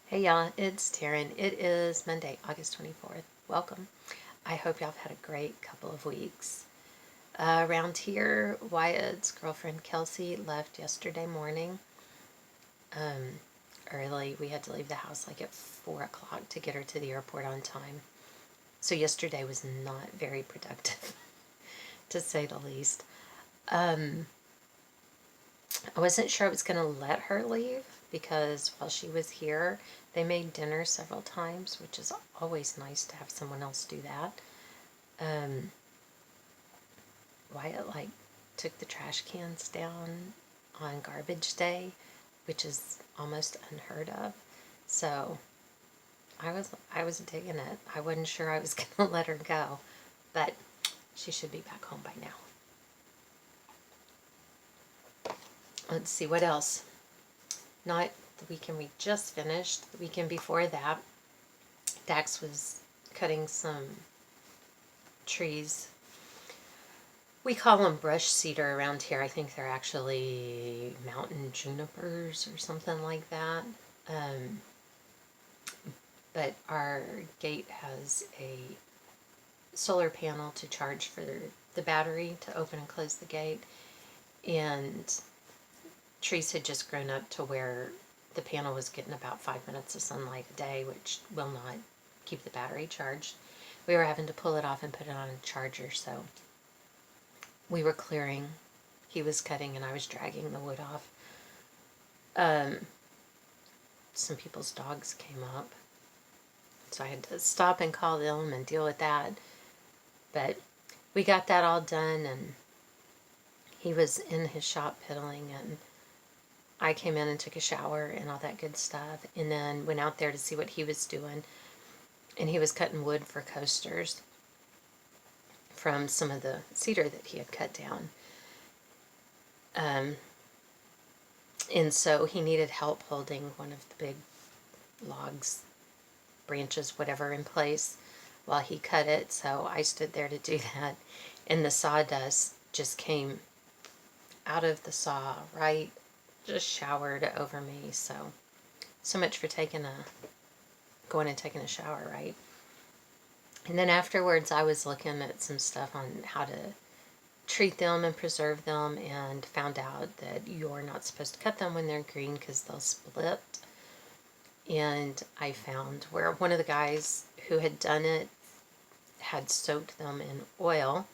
Hey y'all, it's Taryn. It is Monday, August 24th. Welcome. I hope y'all have had a great couple of weeks. Around here, Wyatt's girlfriend Kelsey left yesterday morning early. We had to leave the house like at 4 o'clock to get her to the airport on time. So yesterday was not very productive, to say the least. I wasn't sure I was going to let her leave because while she was here, they made dinner several times, which is always nice to have someone else do that. Wyatt took the trash cans down on garbage day, which is almost unheard of. So I was digging it. I wasn't sure I was gonna let her go, but she should be back home by now. Let's see what else. Not the weekend we just finished. The weekend before that, Dax was cutting some trees. We call them brush cedar around here. I think they're actually mountain junipers or something like that. But our gate has a solar panel to charge for the battery to open and close the gate. And trees had just grown up to where the panel was getting about 5 minutes of sunlight a day, which will not keep the battery charged. We were having to pull it off and put it on a charger, so we were clearing. He was cutting and I was dragging the wood off. Some people's dogs came up, so I had to stop and call them and deal with that. But we got that all done, and he was in his shop piddling, and I came in and took a shower and all that good stuff, and then went out there to see what he was doing. And he was cutting wood for coasters from some of the cedar that he had cut down. And so he needed help holding one of the big logs, branches, whatever, in place while he cut it. So I stood there to do that. And the sawdust just came out of the saw, right? Just showered over me. So much for going and taking a shower, right? And then afterwards, I was looking at some stuff on how to treat them and preserve them, and found out that you're not supposed to cut them when they're green because they'll split. And I found where one of the guys who had done it had soaked them in oil,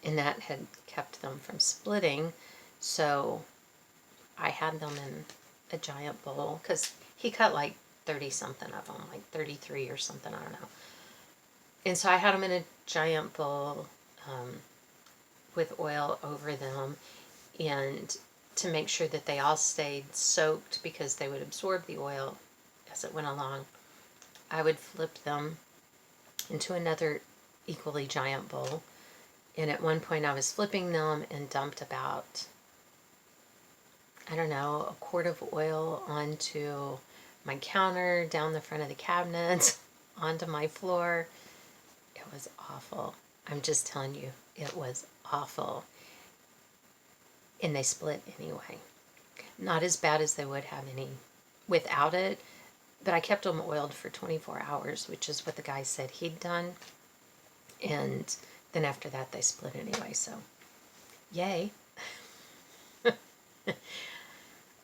and that had kept them from splitting. So I had them in a giant bowl because he cut like 30 something of them, like 33 or something, I don't know. And so I had them in a giant bowl with oil over them, and to make sure that they all stayed soaked because they would absorb the oil as it went along, I would flip them into another equally giant bowl. And at one point I was flipping them and dumped about, I don't know, a quart of oil onto my counter, down the front of the cabinets, onto my floor. It was awful. I'm just telling you, it was awful. And they split anyway. Not as bad as they would have any without it, but I kept them oiled for 24 hours, which is what the guy said he'd done. And then after that, they split anyway, so yay.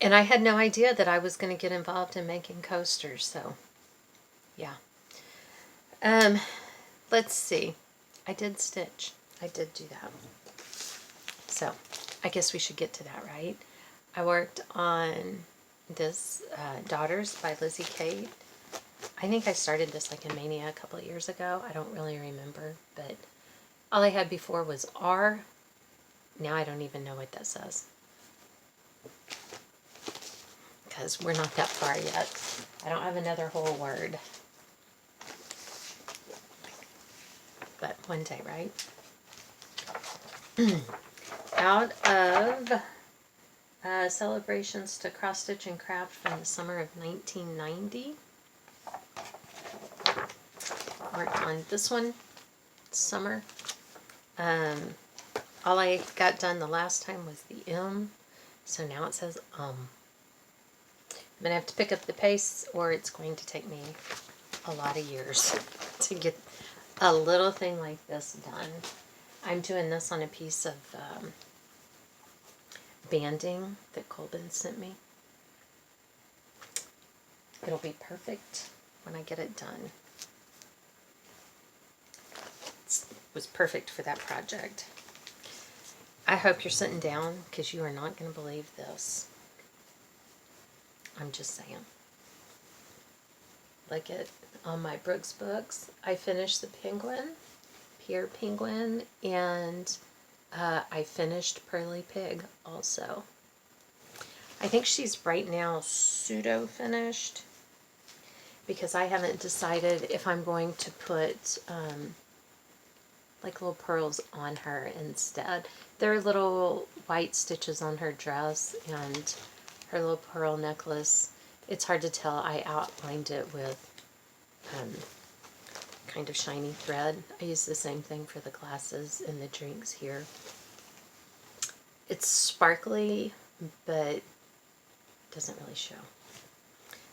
And I had no idea that I was going to get involved in making coasters, so yeah. Let's see. I did stitch. I did do that. So I guess we should get to that, right? I worked on this Daughters by Lizzie Kate. I think I started this like in Mania a couple of years ago. I don't really remember, but all I had before was R. Now I don't even know what that says, because we're not that far yet. I don't have another whole word. But one day, right? Out of Celebrations to Cross Stitch and Craft from the summer of 1990. Worked on this one, summer. All I got done the last time was the M, so now it says I'm going to have to pick up the pace, or it's going to take me a lot of years to get a little thing like this done. I'm doing this on a piece of banding that Colbin sent me. It'll be perfect when I get it done. It was perfect for that project. I hope you're sitting down, because you are not going to believe this. I'm just saying. Look at on my Brooks books. I finished the penguin, Pierre Penguin, and I finished Pearly Pig also. I think she's right now pseudo-finished, because I haven't decided if I'm going to put like little pearls on her instead. There are little white stitches on her dress and her little pearl necklace. It's hard to tell. I outlined it with kind of shiny thread. I use the same thing for the glasses and the drinks here. It's sparkly, but doesn't really show.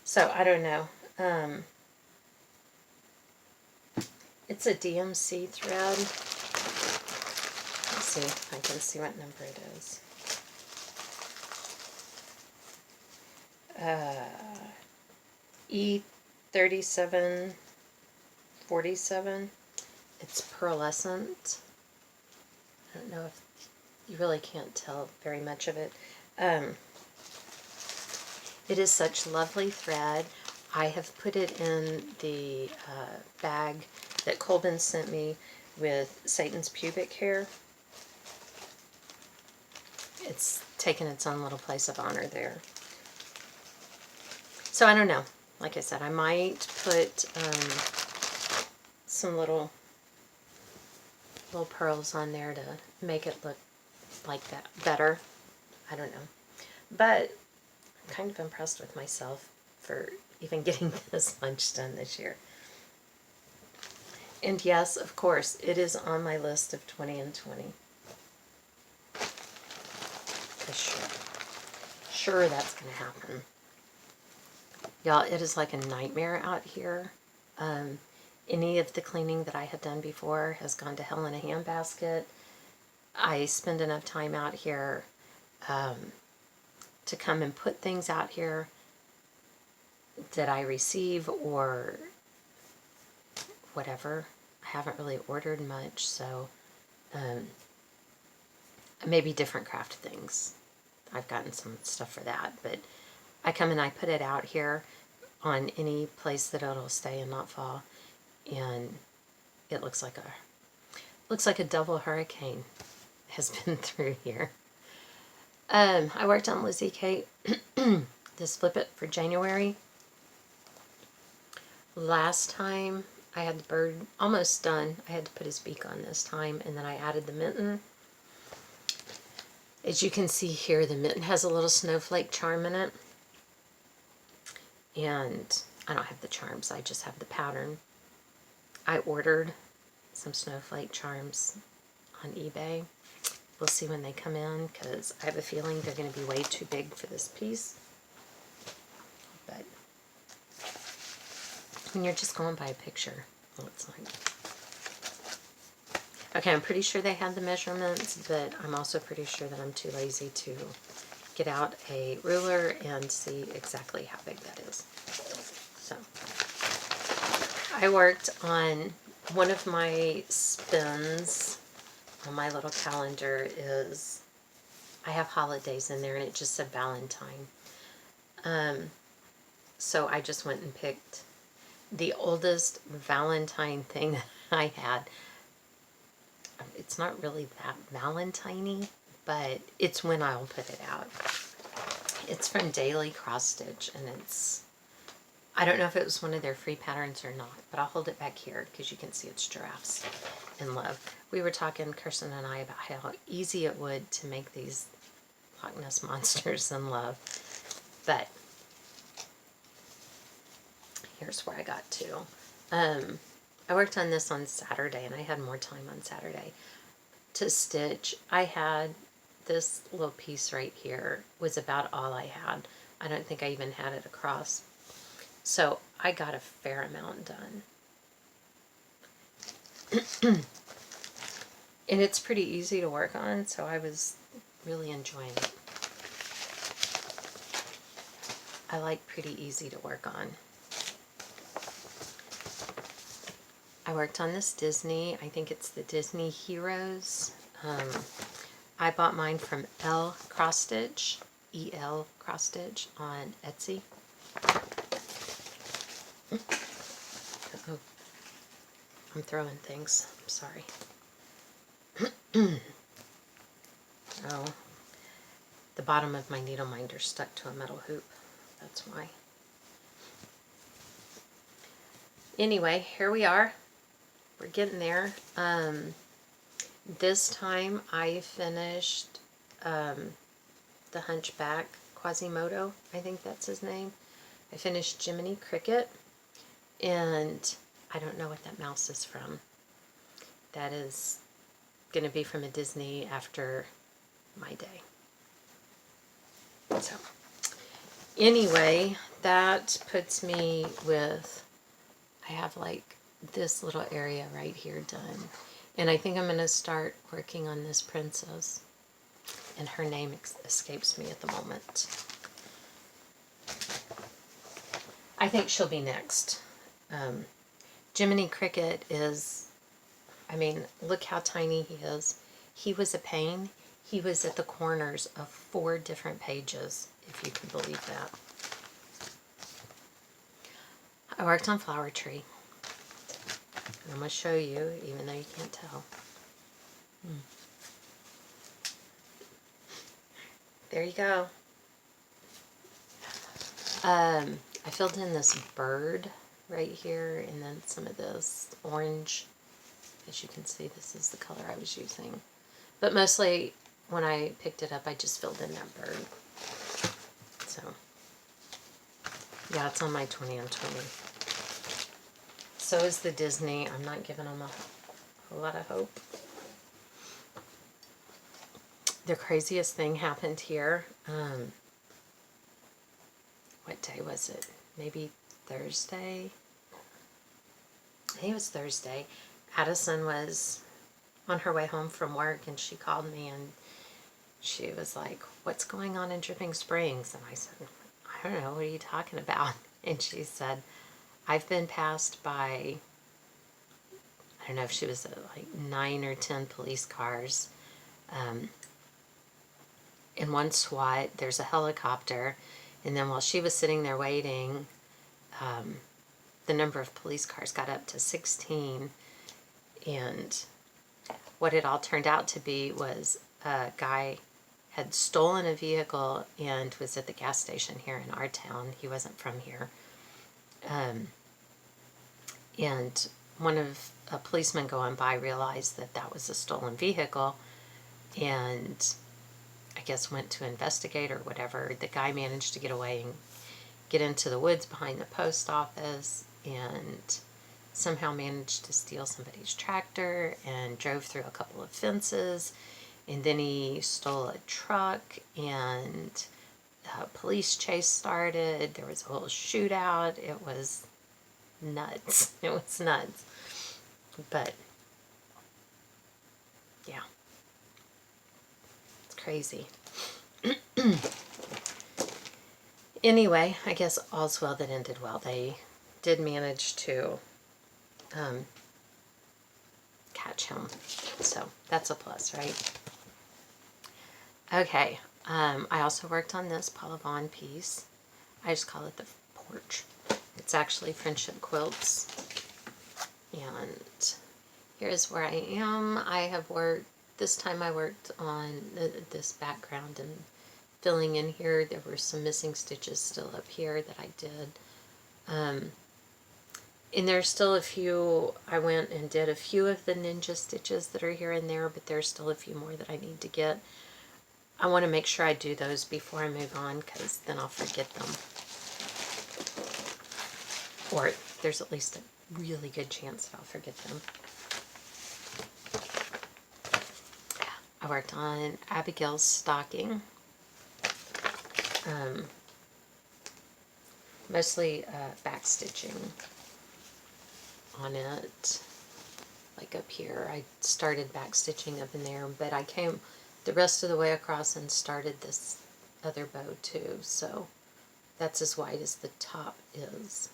So I don't know. It's a DMC thread. Let's see if I can see what number it is. E3747. It's pearlescent. I don't know if you really can't tell very much of it. It is such lovely thread. I have put it in the bag that Colbin sent me with Satan's pubic hair. It's taken its own little place of honor there. So I don't know. Like I said, I might put some little pearls on there to make it look like that better. I don't know. But I'm kind of impressed with myself for even getting this much done this year. And yes, of course, it is on my list of 20 and 20. For sure that's going to happen. Y'all, it is like a nightmare out here. Any of the cleaning that I had done before has gone to hell in a handbasket. I spend enough time out here to come and put things out here that I receive or whatever. I haven't really ordered much, so maybe different craft things. I've gotten some stuff for that, but I come and I put it out here on any place that it'll stay and not fall, and it looks like a double hurricane has been through here. I worked on Lizzie Kate, this Flip It for January. Last time I had the bird almost done. I had to put his beak on this time, and then I added the mitten. As you can see here, the mitten has a little snowflake charm in it. And I don't have the charms, I just have the pattern. I ordered some snowflake charms on eBay. We'll see when they come in, because I have a feeling they're going to be way too big for this piece. But when you're just going by a picture, well, it's like... Okay, I'm pretty sure they had the measurements, but I'm also pretty sure that I'm too lazy to get out a ruler and see exactly how big that is. So, I worked on one of my spins on my little calendar is, I have holidays in there and it just said Valentine. So I just went and picked the oldest Valentine thing that I had. It's not really that Valentine-y, but it's when I'll put it out. It's from Daily Cross Stitch, and it's, I don't know if it was one of their free patterns or not, but I'll hold it back here because you can see it's giraffes in love. We were talking, Kirsten and I, about how easy it would to make these Loch Ness monsters in love. But here's where I got to. I worked on this on Saturday, and I had more time on Saturday to stitch. I had this little piece right here, was about all I had I don't think I even had it across. So I got a fair amount done. And it's pretty easy to work on, so I was really enjoying it. I like pretty easy to work on. I worked on this Disney. I think it's the Disney Heroes. I bought mine from L Cross Stitch, EL Cross Stitch on Etsy. Uh-oh. I'm throwing things. I'm sorry. Oh, the bottom of my needle minder stuck to a metal hoop. That's why. Anyway, here we are. We're getting there. This time I finished the Hunchback Quasimodo. I think that's his name. I finished Jiminy Cricket. And I don't know what that mouse is from. That is going to be from a Disney after my day. So, anyway, that puts me with, I have like this little area right here done. And I think I'm going to start working on this princess. And her name escapes me at the moment. I think she'll be next. Jiminy Cricket is, I mean, look how tiny he is. He was a pain. He was at the corners of 4 different pages, if you can believe that. I worked on Flower Tree. And I'm going to show you, even though you can't tell. There you go. I filled in this bird right here, and then some of this orange. As you can see, this is the color I was using. But mostly, when I picked it up, I just filled in that bird. So, yeah, it's on my 20 on 20. So is the Disney. I'm not giving them a whole lot of hope. The craziest thing happened here. What day was it? Maybe Thursday? I think it was Thursday. Addison was on her way home from work, and she called me, and she was like, "What's going on in Dripping Springs?" And I said, "I don't know, what are you talking about?" And she said, "I've been passed by," I don't know if she was like 9 or 10 police cars. In one SWAT, there's a helicopter, and then while she was sitting there waiting, the number of police cars got up to 16, and what it all turned out to be was a guy had stolen a vehicle and was at the gas station here in our town. He wasn't from here. And one of a policeman going by realized that that was a stolen vehicle, and I guess went to investigate or whatever. The guy managed to get away and get into the woods behind the post office, and somehow managed to steal somebody's tractor and drove through a couple of fences, and then he stole a truck, and a police chase started. There was a whole shootout. It was nuts. It was nuts. But yeah, it's crazy. Anyway, I guess all's well that ended well. They did manage to catch him. So that's a plus, right? Okay. I also worked on this Paula Vaughn piece. I just call it the porch. It's actually Friendship Quilts. And here's where I am. I have worked, this time I worked on this background and filling in here. There were some missing stitches still up here that I did. And there's still a few, I went and did a few of the ninja stitches that are here and there, but there's still a few more that I need to get. I want to make sure I do those before I move on, because then I'll forget them. Or there's at least a really good chance that I'll forget them. I worked on Abigail's stocking. mostly back stitching on it. Like up here, I started back stitching up in there, but I came the rest of the way across and started this other bow too, so that's as wide as the top is.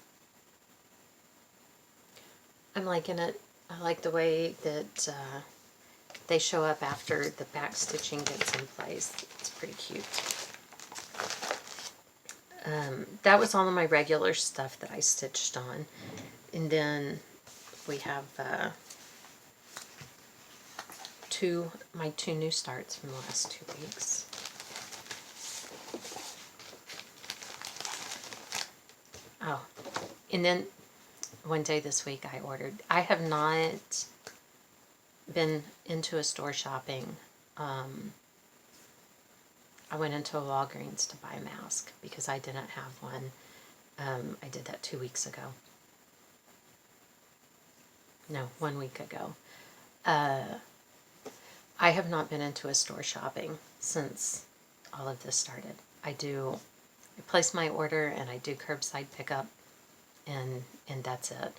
I'm liking it. I like the way that they show up after the back stitching gets in place. It's pretty cute. That was all of my regular stuff that I stitched on. And then we have my two new starts from the last 2 weeks. Oh, and then one day this week I have not been into a store shopping. I went into a Walgreens to buy a mask because I didn't have one. I did that 2 weeks ago. No, 1 week ago. I have not been into a store shopping since all of this started. I place my order and I do curbside pickup, and that's it.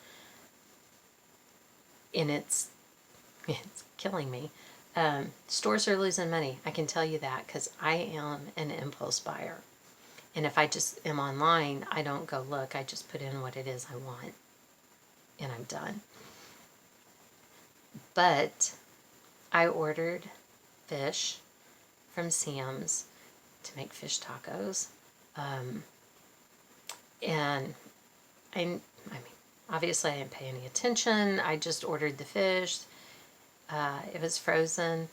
And it's killing me. Stores are losing money. I can tell you that because I am an impulse buyer. And if I just am online, I don't go look. I just put in what it is I want and I'm done. But I ordered fish from Sam's to make fish tacos. And I mean, obviously I didn't pay any attention. I just ordered the fish. It was frozen,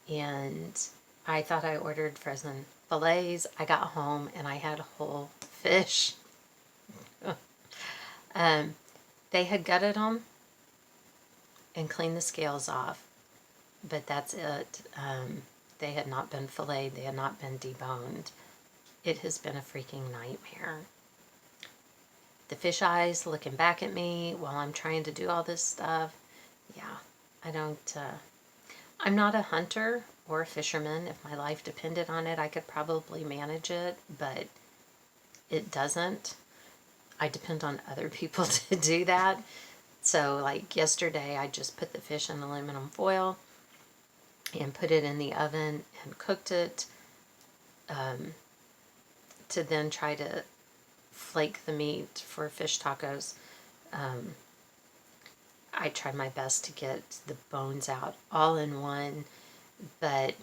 and I thought I ordered frozen fillets. I got home and I had whole fish. They had gutted them and cleaned the scales off, but that's it. They had not been filleted. They had not been deboned. It has been a freaking nightmare. The fish eyes looking back at me while I'm trying to do all this stuff. Yeah, I'm not a hunter or a fisherman. If my life depended on it, I could probably manage it, but it doesn't. I depend on other people to do that. So like yesterday, I just put the fish in aluminum foil and put it in the oven and cooked it to then try to flake the meat for fish tacos. I tried my best to get the bones out all in one, but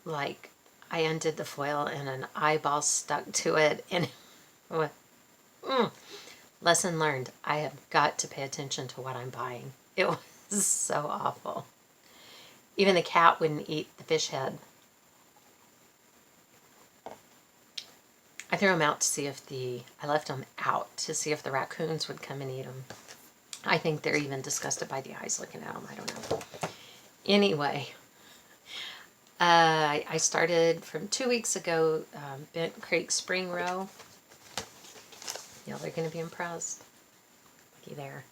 like I undid the foil and an eyeball stuck to it, and lesson learned. I have got to pay attention to what I'm buying. It was so awful. Even the cat wouldn't eat the fish head. I threw them out to see if I left them out to see if the raccoons would come and eat them. I think they're even disgusted by the eyes looking at them. I don't know. Anyway, I started from 2 weeks ago, Bent Creek Spring Row. Y'all are going to be impressed. Looky there.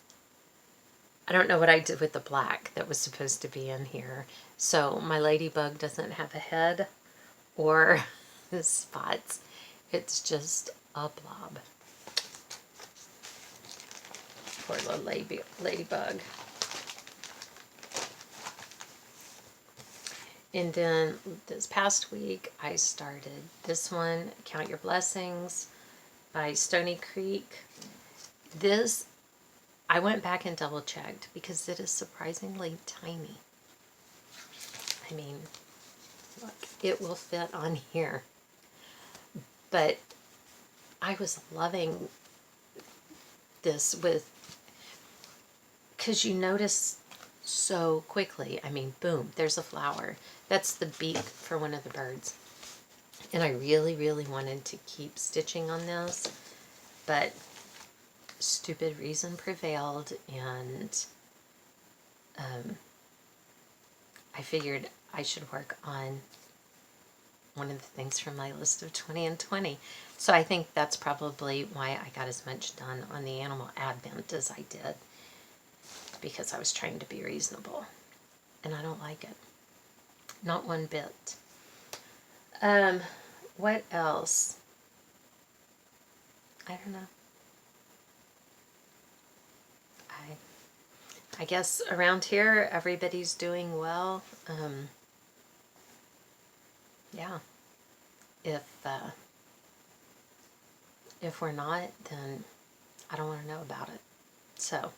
I don't know what I did with the black that was supposed to be in here. So my ladybug doesn't have a head or spots. It's just a blob. Poor little ladybug. And then this past week, I started this one, Count Your Blessings by Stony Creek. This, I went back and double checked because it is surprisingly tiny. I mean, look, it will fit on here. But I was loving this because you notice so quickly. I mean, boom, there's a flower. That's the beak for one of the birds. And I really, really wanted to keep stitching on this, but stupid reason prevailed, and I figured I should work on one of the things from my list of 20 and 20. So I think that's probably why I got as much done on the Animal Advent as I did, because I was trying to be reasonable, and I don't like it. Not one bit. What else? I don't know. I guess around here everybody's doing well. Yeah. If if we're not, then I don't want to know about it. So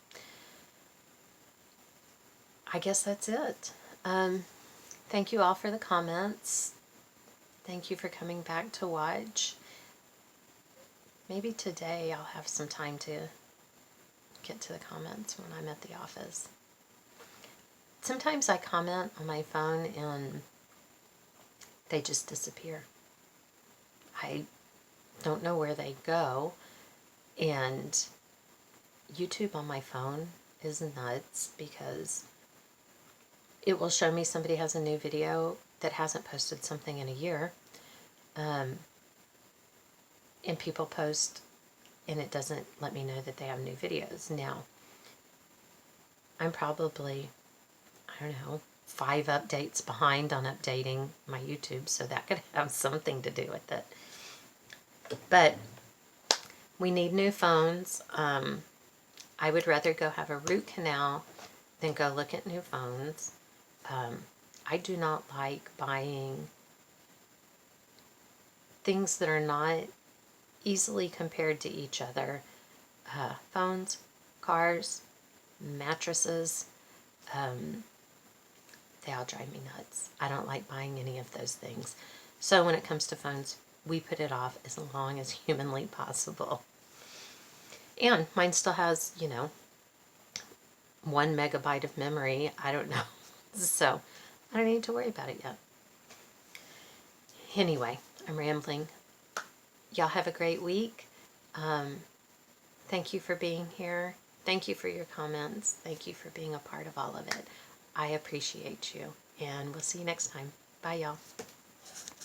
I guess that's it. Thank you all for the comments. Thank you for coming back to watch. Maybe today I'll have some time to get to the comments when I'm at the office. Sometimes I comment on my phone and they just disappear. I don't know where they go. And YouTube on my phone is nuts because it will show me somebody has a new video that hasn't posted something in a year. And people post and it doesn't let me know that they have new videos. Now, I'm probably, I don't know, 5 updates behind on updating my YouTube, so that could have something to do with it. But we need new phones. I would rather go have a root canal than go look at new phones. I do not like buying things that are not easily compared to each other. Phones, cars, mattresses, they all drive me nuts. I don't like buying any of those things. So when it comes to phones, we put it off as long as humanly possible. And mine still has, 1 megabyte of memory. I don't know. So I don't need to worry about it yet. Anyway, I'm rambling. Y'all have a great week. Thank you for being here. Thank you for your comments. Thank you for being a part of all of it. I appreciate you. And we'll see you next time. Bye, y'all.